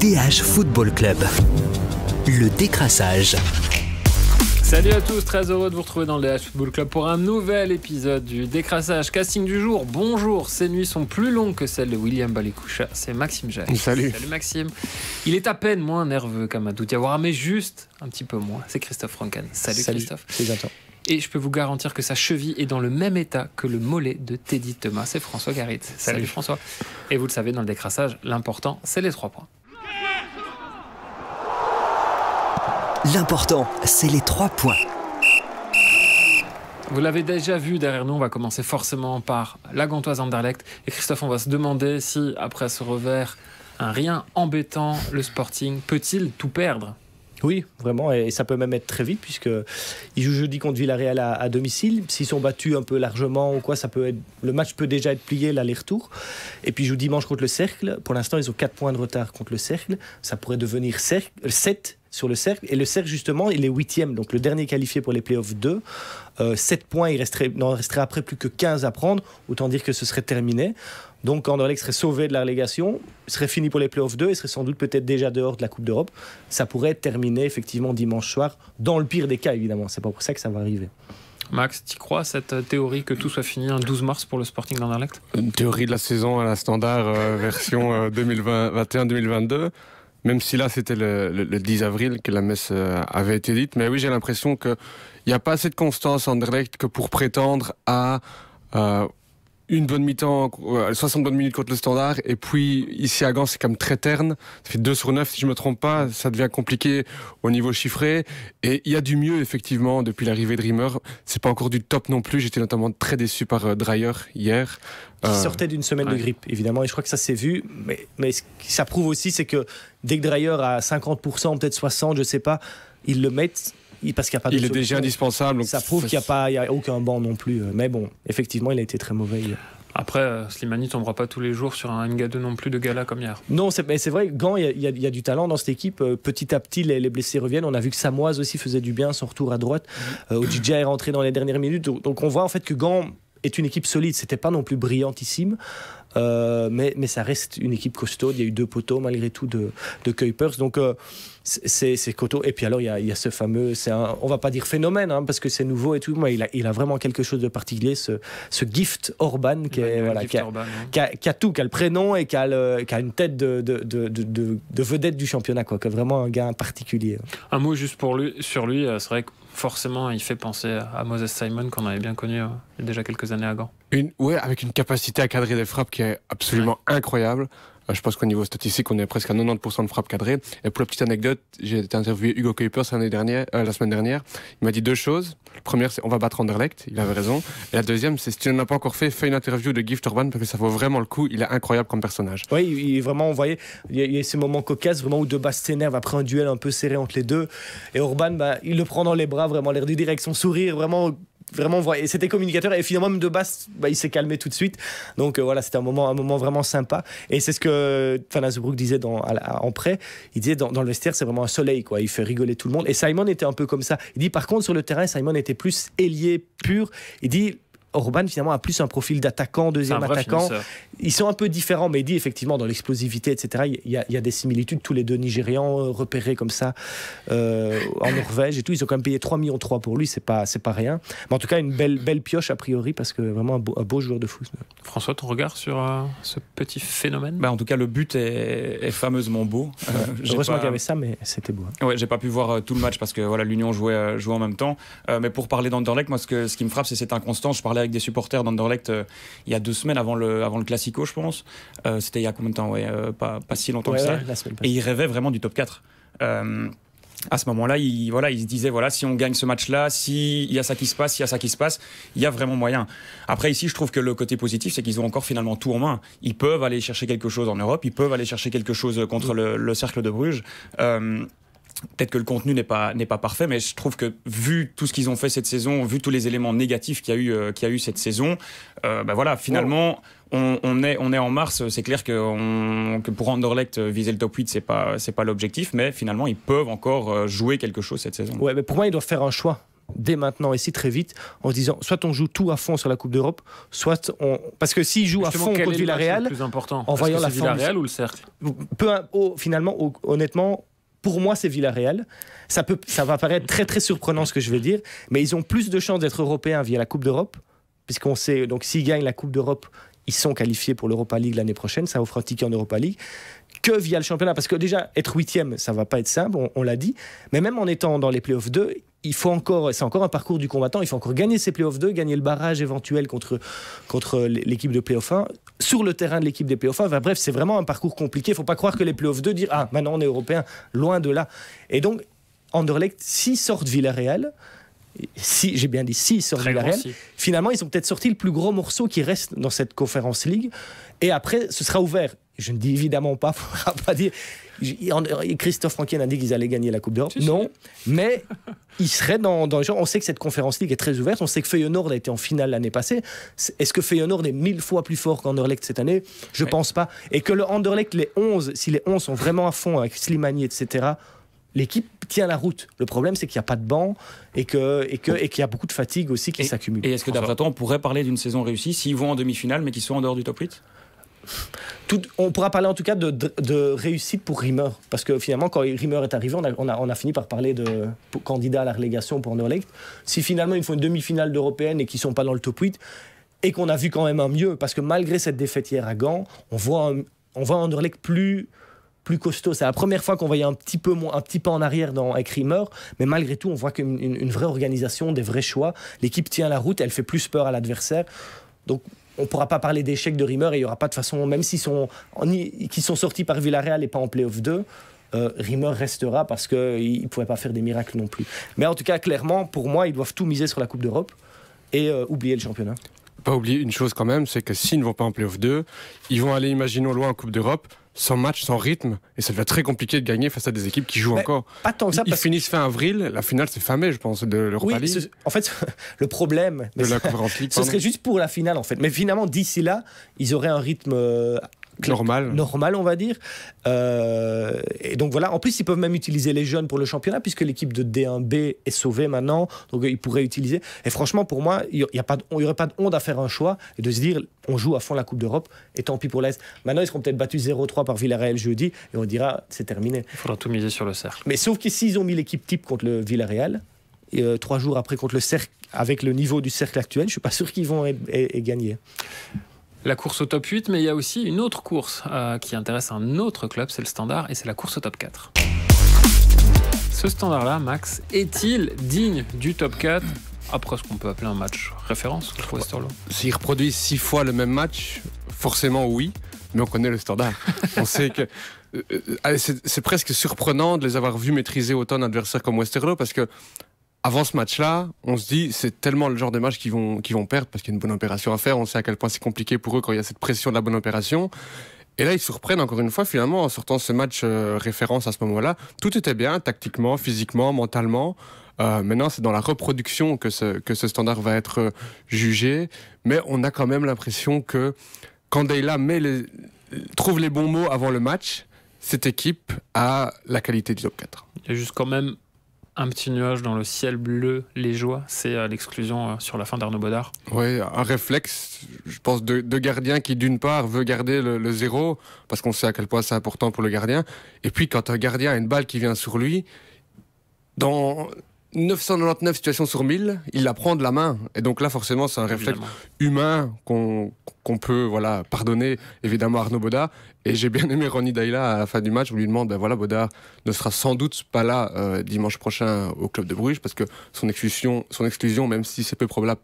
DH Football Club. Le décrassage. Salut à tous, très heureux de vous retrouver dans le DH Football Club pour un nouvel épisode du décrassage. Casting du jour, bonjour, ces nuits sont plus longues que celles de William Balikoucha, c'est Maxime Jacques. Salut. Salut Maxime. Il est à peine moins nerveux qu'Amadou Diawara, mais juste un petit peu moins. C'est Christophe Franken. Salut Christophe. C'est bientôt. Et je peux vous garantir que sa cheville est dans le même état que le mollet de Teddy Thomas. C'est François Garit. Salut François. Et vous le savez, dans le décrassage, l'important, c'est les 3 points. L'important, c'est les 3 points. Vous l'avez déjà vu derrière nous, on va commencer forcément par la Gantoise Anderlecht. Et Christophe, on va se demander si, après ce revers, un rien embêtant, le Sporting peut-il tout perdre ? Oui, vraiment, et ça peut même être très vite, puisqu'ils jouent jeudi contre Villarreal à domicile. S'ils sont battus un peu largement ou quoi, le match peut déjà être plié, l'aller-retour. Et puis ils jouent dimanche contre le Cercle. Pour l'instant, ils ont 4 points de retard contre le Cercle. Ça pourrait devenir 7 sur le Cercle. Et le Cercle, justement, il est 8e, donc le dernier qualifié pour les playoffs 2. 7 points, il n'en resterait après plus que 15 à prendre. Autant dire que ce serait terminé. Donc Anderlecht serait sauvé de la relégation, serait fini pour les playoffs 2 et serait sans doute peut-être déjà dehors de la Coupe d'Europe. Ça pourrait être terminé effectivement dimanche soir, dans le pire des cas évidemment. C'est pas pour ça que ça va arriver. Max, tu crois à cette théorie que tout soit fini un 12 mars pour le Sporting d'Anderlecht ? Une théorie de la saison à la standard version 2021-2022. Même si là, c'était le 10 avril que la messe avait été dite. Mais oui, j'ai l'impression qu'il n'y a pas assez de constance à Anderlecht que pour prétendre à une bonne mi-temps, 60 bonnes minutes contre le Standard. Et puis, ici à Gand, c'est quand même très terne. Ça fait 2 sur 9, si je ne me trompe pas. Ça devient compliqué au niveau chiffré. Et il y a du mieux, effectivement, depuis l'arrivée de Rimmer. C'est pas encore du top non plus. J'étais notamment très déçu par Dreyer hier. Qui sortait d'une semaine de grippe, évidemment, et je crois que ça s'est vu, mais ce que ça prouve aussi, c'est que dès que Dreyer a 50%, peut-être 60%, je sais pas, ils le mettent, parce qu'il n'y a pas de Il est déjà indispensable. Donc ça prouve qu'il n'y a aucun banc non plus, mais bon, effectivement, il a été très mauvais hier. Après, Slimani ne tombera pas tous les jours sur un Nga2 non plus de gala comme hier. Non, mais c'est vrai, Gand, il y a du talent dans cette équipe. Petit à petit, les blessés reviennent. On a vu que Samoise aussi faisait du bien, son retour à droite. Odidja est rentré dans les dernières minutes. Donc on voit en fait que Gand est une équipe solide. C'était pas non plus brillantissime, mais ça reste une équipe costaud. Il y a eu 2 poteaux malgré tout de Kuipers. Donc c'est costaud. Et puis alors il y a ce fameux, on va pas dire phénomène parce que c'est nouveau et tout. Mais il a vraiment quelque chose de particulier, ce Gift Orban qui a tout, qui a le prénom et qui a une tête de vedette du championnat, quoi. Qui est vraiment un gars particulier. Un mot juste sur lui, c'est vrai que forcément, il fait penser à Moses Simon qu'on avait bien connu il y a déjà quelques années à Gand. Avec une capacité à cadrer des frappes qui est absolument incroyable. Je pense qu'au niveau statistique, on est presque à 90% de frappes cadrées. Et pour la petite anecdote, j'ai été interviewé Hugo Kuipers la semaine dernière. Il m'a dit 2 choses. La première, c'est on va battre Anderlecht. Il avait raison. Et la deuxième, c'est si tu n'en as pas encore fais une interview de Gift Orban parce que ça vaut vraiment le coup. Il est incroyable comme personnage. Oui, vraiment, on voyait, il y a ces moments cocasses, vraiment où Debas s'énerve après un duel un peu serré entre les deux. Et Orban, il le prend dans les bras, vraiment l'air du direct, son sourire, vraiment, et c'était communicateur, et finalement même Debas, il s'est calmé tout de suite. Donc voilà, c'était un moment vraiment sympa, et c'est ce que Van Azebroek disait en prêt. Il disait dans le vestiaire, c'est vraiment un soleil, quoi. Il fait rigoler tout le monde, et Simon était un peu comme ça. Il dit par contre sur le terrain, Simon était plus ailier pur. Il dit Orban finalement a plus un profil d'attaquant, deuxième attaquant. Finisseur. Ils sont un peu différents, mais il dit effectivement dans l'explosivité, etc. Il y a des similitudes. Tous les deux Nigérians repérés comme ça en Norvège et tout. Ils ont quand même payé 3,3 millions pour lui. C'est pas rien. Mais en tout cas, une belle pioche a priori parce que vraiment un beau joueur de foot. François, ton regard sur ce petit phénomène ? En tout cas, le but est fameusement beau. Heureusement qu'il y avait ça, mais c'était beau. Ouais, j'ai pas pu voir tout le match parce que voilà, l'Union jouait en même temps. Mais pour parler d'Anderlecht, moi, ce qui me frappe, c'est cette inconstance. Je parlais avec des supporters d'Anderlecht il y a 2 semaines avant le Classico, je pense. C'était il y a combien de temps ? Pas si longtemps que ça. Et ils rêvaient vraiment du top 4. À ce moment-là, ils se disaient si on gagne ce match-là, s'il y a ça qui se passe, il y a vraiment moyen. Après, ici, je trouve que le côté positif, c'est qu'ils ont encore finalement tout en main. Ils peuvent aller chercher quelque chose en Europe, ils peuvent aller chercher quelque chose contre le Cercle de Bruges. Peut-être que le contenu n'est pas parfait, mais je trouve que vu tout ce qu'ils ont fait cette saison, vu tous les éléments négatifs qu'il y a eu cette saison, finalement, on est en mars. C'est clair que pour Anderlecht, viser le top 8, c'est pas l'objectif, mais finalement, ils peuvent encore jouer quelque chose cette saison. Ouais, mais pour moi, ils doivent faire un choix. dès maintenant, ici, très vite, en se disant, soit on joue tout à fond sur la Coupe d'Europe, soit on... Parce que s'ils jouent à Justement, fond quel contre est le match Villarreal, le plus important en voyant la c'est forme Villarreal ou le Cercle? Finalement, honnêtement, pour moi, c'est Villarreal. Ça va paraître très, très surprenant ce que je vais dire, mais ils ont plus de chances d'être européens via la Coupe d'Europe, puisqu'on sait, donc s'ils gagnent la Coupe d'Europe, ils sont qualifiés pour l'Europa League l'année prochaine, ça offre un ticket en Europa League, que via le championnat. Parce que déjà, être 8e, ça va pas être simple, on l'a dit, mais même en étant dans les playoffs 2, c'est encore un parcours du combattant, il faut encore gagner ces playoffs 2, gagner le barrage éventuel contre l'équipe de playoff 1, sur le terrain de l'équipe des playoffs 1. Enfin, bref, c'est vraiment un parcours compliqué, il ne faut pas croire que les playoffs 2 dire « Ah, maintenant on est européen », loin de là. Et donc, Anderlecht, s'ils sortent Villarreal, j'ai bien dit s'ils sortent Villarreal, finalement ils ont peut-être sorti le plus gros morceau qui reste dans cette Conference League, et après ce sera ouvert. Je ne dis évidemment pas, il ne faudra pas dire... Christophe Franquin a dit qu'ils allaient gagner la Coupe d'Europe. Non, mais ils seraient dans le genre. On sait que cette Conference League est très ouverte. On sait que Feyenoord a été en finale l'année passée. Est-ce que Feyenoord est 1000 fois plus fort qu'Anderlecht cette année? Je ne pense pas. Et que le Anderlecht, si les 11 sont vraiment à fond avec Slimani, etc., l'équipe tient la route. Le problème, c'est qu'il n'y a pas de banc et qu'il y a beaucoup de fatigue aussi qui s'accumule. Et est-ce que d'après toi, on pourrait parler d'une saison réussie s'ils vont en demi-finale mais qu'ils sont en dehors du top 8? On pourra parler en tout cas de réussite pour Rimmer, parce que finalement quand Rimmer est arrivé, on a fini par parler de candidat à la relégation pour Anderlecht. Si finalement ils font une demi-finale d'européenne et qu'ils ne sont pas dans le top 8, et qu'on a vu quand même un mieux, parce que malgré cette défaite hier à Gand, on voit Anderlecht plus costaud. C'est la première fois qu'on voyait un petit pas en arrière avec Rimmer, mais malgré tout on voit qu'une vraie organisation, des vrais choix, l'équipe tient la route, elle fait plus peur à l'adversaire. Donc on ne pourra pas parler d'échec de Rimmer, et il n'y aura pas de façon, même qu'ils sont sortis par Villarreal et pas en Play-off 2, Rimmer restera parce qu'ils ne pouvaient pas faire des miracles non plus. Mais en tout cas, clairement, pour moi, ils doivent tout miser sur la Coupe d'Europe et oublier le championnat. Pas oublier une chose quand même, c'est que s'ils ne vont pas en Play-off 2, ils vont aller, imaginons, loin en Coupe d'Europe, sans match, sans rythme, et ça devient très compliqué de gagner face à des équipes qui jouent encore. Pas tant que ça. Ils finissent fin avril, la finale c'est fin mai, je pense, de l'Europa League. En fait, le problème de la Conference League, ce serait juste pour la finale en fait. Mais finalement, d'ici là, ils auraient un rythme normal, on va dire. Et donc voilà, en plus ils peuvent même utiliser les jeunes pour le championnat, puisque l'équipe de D1B est sauvée maintenant, donc ils pourraient utiliser. Et franchement, pour moi, il n'y aurait pas de honte à faire un choix et de se dire on joue à fond la Coupe d'Europe et tant pis pour l'Est. Maintenant ils seront peut-être battus 0-3 par Villarreal jeudi et on dira c'est terminé. Il faudra tout miser sur le Cercle. Mais sauf qu'ici ils ont mis l'équipe type contre le Villarreal, et 3 jours après contre le Cercle, avec le niveau du Cercle actuel, je ne suis pas sûr qu'ils vont gagner. La course au top 8, mais il y a aussi une autre course qui intéresse un autre club, c'est le Standard, et c'est la course au top 4. Ce Standard-là, Max, est-il digne du top 4 après ce qu'on peut appeler un match référence pour Westerlo? S'ils reproduisent 6 fois le même match, forcément oui, mais on connaît le Standard. On sait que c'est presque surprenant de les avoir vus maîtriser autant d'adversaires comme Westerlo, parce que avant ce match-là, on se dit c'est tellement le genre de match qu'ils vont perdre parce qu'il y a une bonne opération à faire. On sait à quel point c'est compliqué pour eux quand il y a cette pression de la bonne opération. Et là, ils se reprennent encore une fois, finalement, en sortant ce match référence à ce moment-là. Tout était bien, tactiquement, physiquement, mentalement. Maintenant, c'est dans la reproduction que ce Standard va être jugé. Mais on a quand même l'impression que quand Deila trouve les bons mots avant le match, cette équipe a la qualité du top 4. Il y a juste quand même un petit nuage dans le ciel bleu liégeois, c'est l'exclusion sur la fin d'Arnaud Bodard. Oui, un réflexe, je pense, de gardien qui, d'une part, veut garder le 0, parce qu'on sait à quel point c'est important pour le gardien. Et puis, quand un gardien a une balle qui vient sur lui, dans 999 situations sur 1000, il la prend de la main. Et donc là, forcément, c'est un réflexe humain qu'on peut pardonner, évidemment, à Arnaud Bodard. Et j'ai bien aimé Ronny Deila à la fin du match. On lui demande, Bodard ne sera sans doute pas là dimanche prochain au club de Bruges, parce que son exclusion, même si c'est peu probable,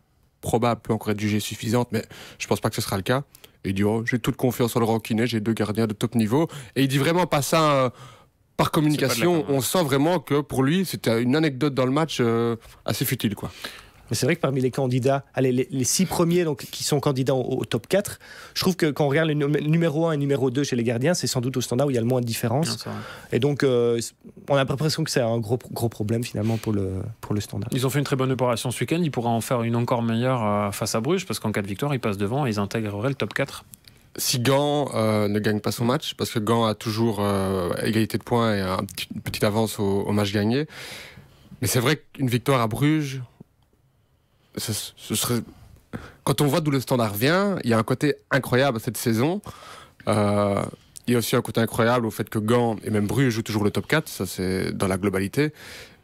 peut encore être jugée suffisante, mais je pense pas que ce sera le cas. Et il dit, j'ai toute confiance en le Ranquinet, j'ai 2 gardiens de top niveau. Et il dit vraiment pas ça par communication. On sent vraiment que pour lui, c'était une anecdote dans le match assez futile, quoi. Mais c'est vrai que parmi les candidats, les 6 premiers donc, qui sont candidats au top 4, je trouve que quand on regarde le numéro 1 et numéro 2 chez les gardiens, c'est sans doute au Standard où il y a le moins de différence. Et donc, on a l'impression que c'est un gros problème finalement pour le Standard. Ils ont fait une très bonne opération ce week-end, ils pourraient en faire une encore meilleure face à Bruges, parce qu'en cas de victoire, ils passent devant et ils intégreraient le top 4. Si Gand ne gagne pas son match, parce que Gand a toujours égalité de points et une petite avance au match gagné. Mais c'est vrai qu'une victoire à Bruges, ce serait... Quand on voit d'où le Standard vient, il y a un côté incroyable à cette saison. Il y a aussi un côté incroyable au fait que Gand et même Bruges jouent toujours le top 4, ça c'est dans la globalité.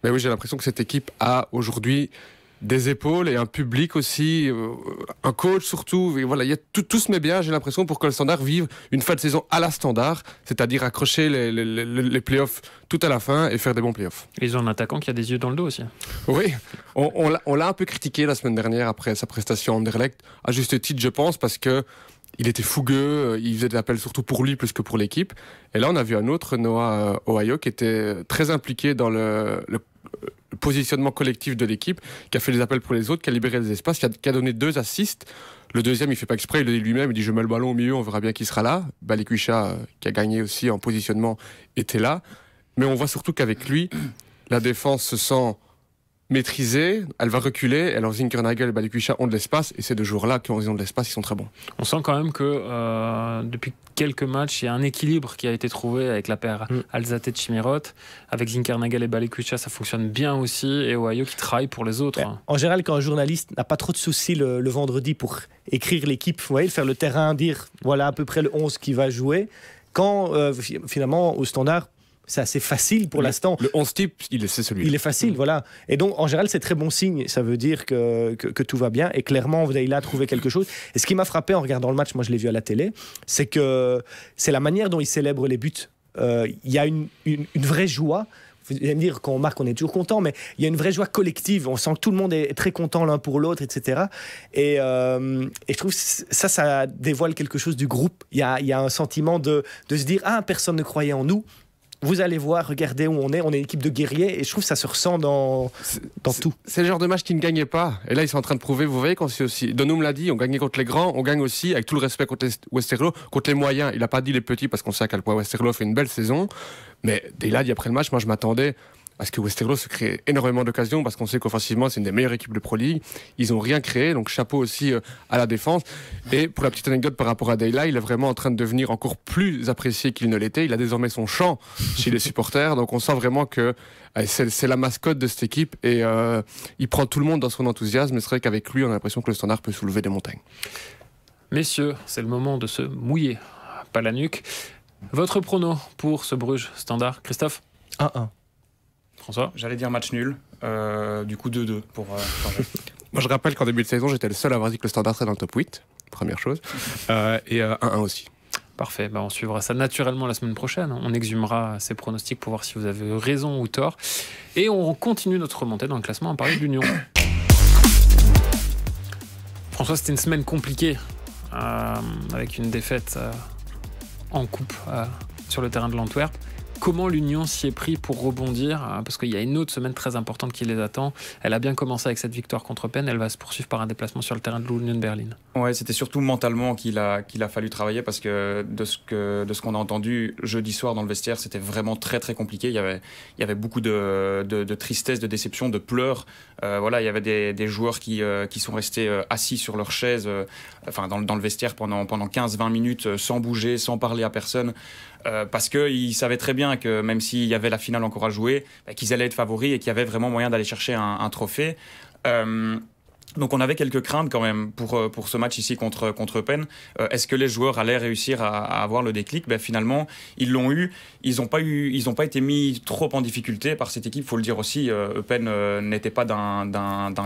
Mais oui, j'ai l'impression que cette équipe a aujourd'hui des épaules et un public aussi, un coach surtout. Et voilà, tout se met bien, j'ai l'impression, pour que le Standard vive une fin de saison à la Standard, c'est-à-dire accrocher les playoffs tout à la fin et faire des bons playoffs. Ils ont un attaquant qui a des yeux dans le dos aussi. Oui, on l'a un peu critiqué la semaine dernière après sa prestation à Anderlecht, à juste titre je pense, parce que il était fougueux, il faisait des appels surtout pour lui plus que pour l'équipe. Et là on a vu un autre, Noah Ohio, qui était très impliqué dans le positionnement collectif de l'équipe, qui a fait des appels pour les autres, qui a libéré des espaces, qui a donné 2 assists. Le deuxième, il fait pas exprès, il le dit lui-même, il dit je mets le ballon au milieu, on verra bien qui sera là. Balikwisha, qui a gagné aussi en positionnement, était là. Mais on voit surtout qu'avec lui, la défense se sent maîtrisée, elle va reculer, alors Zinkernagel et Balikwisha ont de l'espace, et ces 2 joueurs-là qui ont de l'espace, ils sont très bons. On sent quand même que depuis quelques matchs, il y a un équilibre qui a été trouvé avec la paire Alzate de Chimirot. Avec Zinkernagel et Balikwisha, ça fonctionne bien aussi, et Ohio qui travaille pour les autres. En général, quand un journaliste n'a pas trop de soucis le vendredi pour écrire l'équipe, vous voyez, faire le terrain, dire voilà à peu près le 11 qui va jouer, quand finalement au Standard, c'est assez facile pour l'instant. Le 11 type, c'est celui-là. Il est facile, voilà. Et donc, en général, c'est très bon signe. Ça veut dire que tout va bien. Et clairement, il a trouvé quelque chose. Et ce qui m'a frappé en regardant le match, moi je l'ai vu à la télé, c'est que c'est la manière dont il célèbre les buts. Il y a une vraie joie. Vous allez me dire, quand on marque, on est toujours content, mais il y a une vraie joie collective. On sent que tout le monde est très content l'un pour l'autre, etc. Et je trouve que ça dévoile quelque chose du groupe. Il y a un sentiment de se dire, personne ne croyait en nous. Vous allez voir, regardez où on est une équipe de guerriers, et je trouve que ça se ressent dans tout. C'est le genre de match qui ne gagnait pas. Et là, ils sont en train de prouver, vous voyez, quand c'est aussi. Donum l'a dit, on gagnait contre les grands, on gagne aussi, avec tout le respect contre Westerlo, contre les moyens. Il n'a pas dit les petits, parce qu'on sait à quel point Westerlo fait une belle saison. Mais dès là, dit après le match, moi je m'attendais à ce que Westerlo se crée énormément d'occasions, parce qu'on sait qu'offensivement, c'est une des meilleures équipes de Pro League. Ils n'ont rien créé, donc chapeau aussi à la défense. Et pour la petite anecdote par rapport à Deyla, il est vraiment en train de devenir encore plus apprécié qu'il ne l'était. Il a désormais son chant chez les supporters, donc on sent vraiment que c'est la mascotte de cette équipe, et il prend tout le monde dans son enthousiasme. Et c'est vrai qu'avec lui, on a l'impression que le Standard peut soulever des montagnes. Messieurs, c'est le moment de se mouiller, pas la nuque. Votre prono pour ce Bruges Standard, Christophe? 1-1. François? J'allais dire match nul, du coup 2-2 pour changer. Moi je rappelle qu'en début de saison, j'étais le seul à avoir dit que le Standard serait dans le top 8, première chose, et 1-1 aussi. Parfait, on suivra ça naturellement la semaine prochaine. On exhumera ces pronostics pour voir si vous avez raison ou tort. Et on continue notre remontée dans le classement à parler de l'Union. François, c'était une semaine compliquée, avec une défaite en coupe sur le terrain de l'Antwerp. Comment l'Union s'y est pris pour rebondir? Parce qu'il y a une autre semaine très importante qui les attend. Elle a bien commencé avec cette victoire contre Penn. Elle va se poursuivre par un déplacement sur le terrain de l'Union Berlin. Ouais, c'était surtout mentalement qu'il a fallu travailler, parce que de ce qu'on a entendu jeudi soir dans le vestiaire, c'était vraiment très très compliqué. Il y avait beaucoup de tristesse, de déception, de pleurs. Voilà, il y avait des joueurs qui sont restés assis sur leur chaise, dans le vestiaire pendant 15-20 minutes, sans bouger, sans parler à personne. Parce qu'ils savaient très bien que même s'il y avait la finale encore à jouer, qu'ils allaient être favoris et qu'il y avait vraiment moyen d'aller chercher un trophée. Donc on avait quelques craintes quand même pour ce match ici contre Penn. Est-ce que les joueurs allaient réussir à avoir le déclic? Finalement, ils l'ont eu. Ils n'ont pas été mis trop en difficulté par cette équipe. Il faut le dire aussi, Penn n'était pas d'un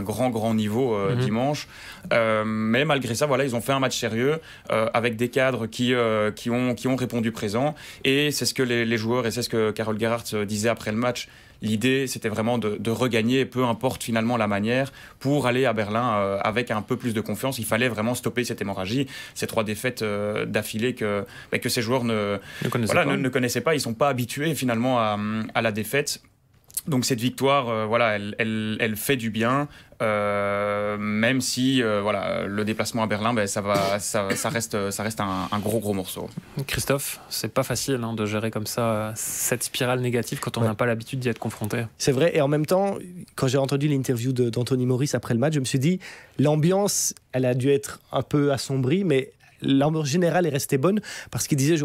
grand niveau dimanche. Mais malgré ça, voilà, ils ont fait un match sérieux avec des cadres qui ont répondu présent. Et c'est ce que les joueurs, et c'est ce que Carole Gerhardt disait après le match. L'idée, c'était vraiment de regagner, peu importe finalement la manière, pour aller à Berlin avec un peu plus de confiance. Il fallait vraiment stopper cette hémorragie, ces 3 défaites d'affilée que ces joueurs ne connaissaient pas. Ils ne sont pas habitués finalement à la défaite. Donc cette victoire, elle fait du bien, même si le déplacement à Berlin, ça reste un gros morceau. Christophe, c'est pas facile de gérer comme ça cette spirale négative quand on n'a pas l'habitude d'y être confronté. C'est vrai, et en même temps, quand j'ai entendu l'interview d'Anthony Maurice après le match, je me suis dit, l'ambiance, elle a dû être un peu assombrie, mais l'ambiance générale est restée bonne, parce qu'il disait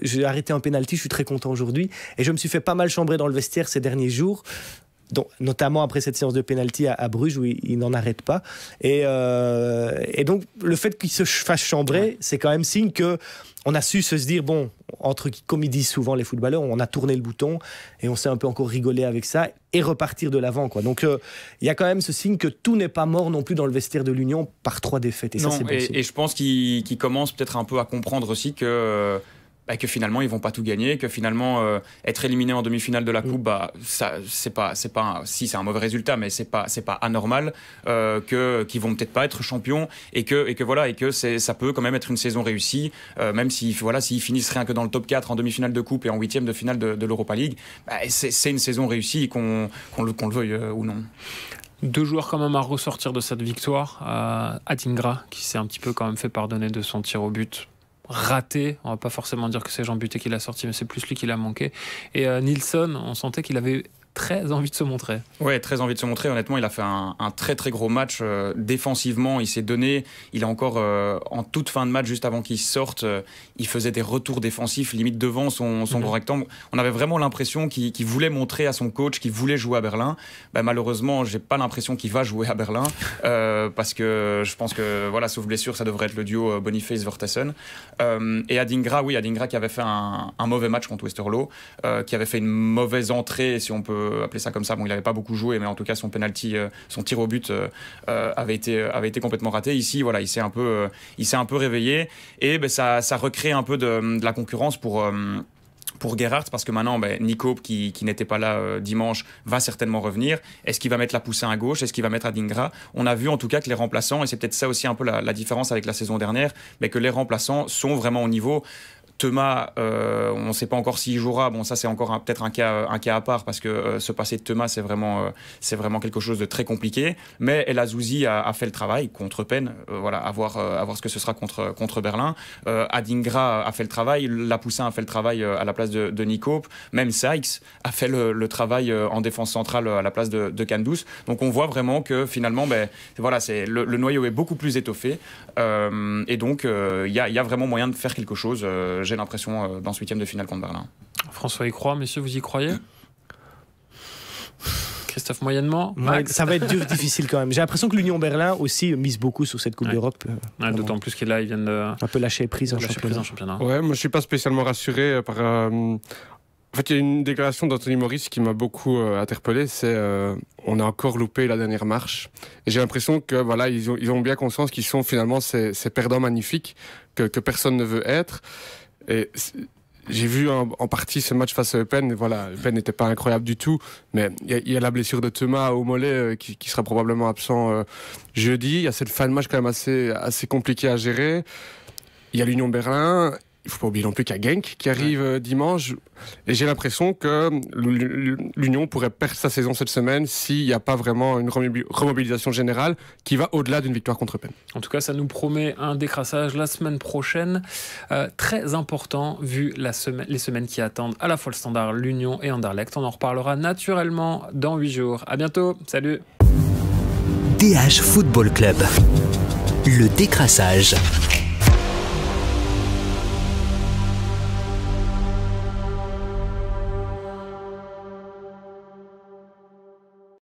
j'ai arrêté un pénalty, je suis très content aujourd'hui, et je me suis fait pas mal chambrer dans le vestiaire ces derniers jours. Donc, notamment après cette séance de pénalty à Bruges où il n'en arrête pas. Et donc, le fait qu'il se fasse chambrer, c'est quand même signe que on a su se dire, bon, comme ils disent souvent les footballeurs, on a tourné le bouton et on s'est un peu encore rigolé avec ça et repartir de l'avant, quoi. Donc, il y a quand même ce signe que tout n'est pas mort non plus dans le vestiaire de l'Union par 3 défaites. Et non, ça, c'est bon signe. Et je pense qu'ils commencent peut-être un peu à comprendre aussi que finalement ils vont pas tout gagner, que finalement être éliminé en demi-finale de la coupe, ça c'est un mauvais résultat, mais c'est pas anormal, qu'ils vont peut-être pas être champions et que ça peut quand même être une saison réussie, même s'ils finissent rien que dans le top 4 en demi-finale de coupe et en 8e de finale de l'Europa League, c'est une saison réussie qu'on le veuille ou non. 2 joueurs quand même à ressortir de cette victoire, Adingra qui s'est un petit peu quand même fait pardonner de son tir au but raté, on va pas forcément dire que c'est Jean Buté qui l'a sorti, mais c'est plus lui qui l'a manqué. Et Nilsson, on sentait qu'il avait très envie de se montrer. Ouais, très envie de se montrer. Honnêtement, il a fait un très très gros match défensivement. Il s'est donné. Il a encore en toute fin de match, juste avant qu'il sorte, il faisait des retours défensifs limite devant son gros rectangle. On avait vraiment l'impression qu'il voulait montrer à son coach qu'il voulait jouer à Berlin. Malheureusement, j'ai pas l'impression qu'il va jouer à Berlin parce que je pense que sauf blessure, ça devrait être le duo Boniface-Vertessen. Et Adingra qui avait fait un mauvais match contre Westerlo, qui avait fait une mauvaise entrée, si on peut appeler ça comme ça. Bon, il n'avait pas beaucoup joué, mais en tout cas son penalty, son tir au but avait été complètement raté. Ici, il s'est un peu réveillé et ça recrée un peu de la concurrence pour Gerhardt, parce que maintenant Nico qui n'était pas là dimanche va certainement revenir. Est-ce qu'il va mettre la poussée à gauche? Est-ce qu'il va mettre Adingra? On a vu en tout cas que les remplaçants, et c'est peut-être ça aussi un peu la différence avec la saison dernière, mais que les remplaçants sont vraiment au niveau. Thomas, on ne sait pas encore s'il jouera. Bon, ça c'est encore peut-être un cas à part, parce que se passer de Thomas, c'est vraiment quelque chose de très compliqué. Mais El Azouzi a fait le travail contre Penn. À voir ce que ce sera contre Berlin. Adingra a fait le travail. Lapoussin a fait le travail à la place de Nico. Même Sykes a fait le travail en défense centrale à la place de Kandus. Donc on voit vraiment que finalement, le noyau est beaucoup plus étoffé. Et donc il y a vraiment moyen de faire quelque chose. J'ai l'impression, dans ce 8e de finale contre Berlin. François y croit, messieurs, vous y croyez? Christophe, moyennement. Max. Ça va être difficile quand même. J'ai l'impression que l'Union Berlin aussi mise beaucoup sur cette Coupe d'Europe. D'autant plus qu'ils viennent de un peu lâcher prise en championnat. Ouais, moi je suis pas spécialement rassuré par. En fait, il y a une déclaration d'Anthony Maurice qui m'a beaucoup interpellé. C'est on a encore loupé la dernière marche. Et j'ai l'impression que ils ont bien conscience qu'ils sont finalement ces perdants magnifiques que personne ne veut être. Et j'ai vu en partie ce match face à Eupen. Eupen n'était pas incroyable du tout, mais il y a la blessure de Thomas au mollet qui sera probablement absent jeudi. Il y a cette fin de match quand même assez compliquée à gérer. Il y a l'Union Berlin. Il ne faut pas oublier non plus qu'il y a Genk qui arrive dimanche. Et j'ai l'impression que l'Union pourrait perdre sa saison cette semaine s'il n'y a pas vraiment une remobilisation générale qui va au-delà d'une victoire contre Penn. En tout cas, ça nous promet un décrassage la semaine prochaine. Très important, vu les semaines qui attendent à la fois le Standard, l'Union et Anderlecht. On en reparlera naturellement dans 8 jours. À bientôt. Salut. DH Football Club. Le décrassage.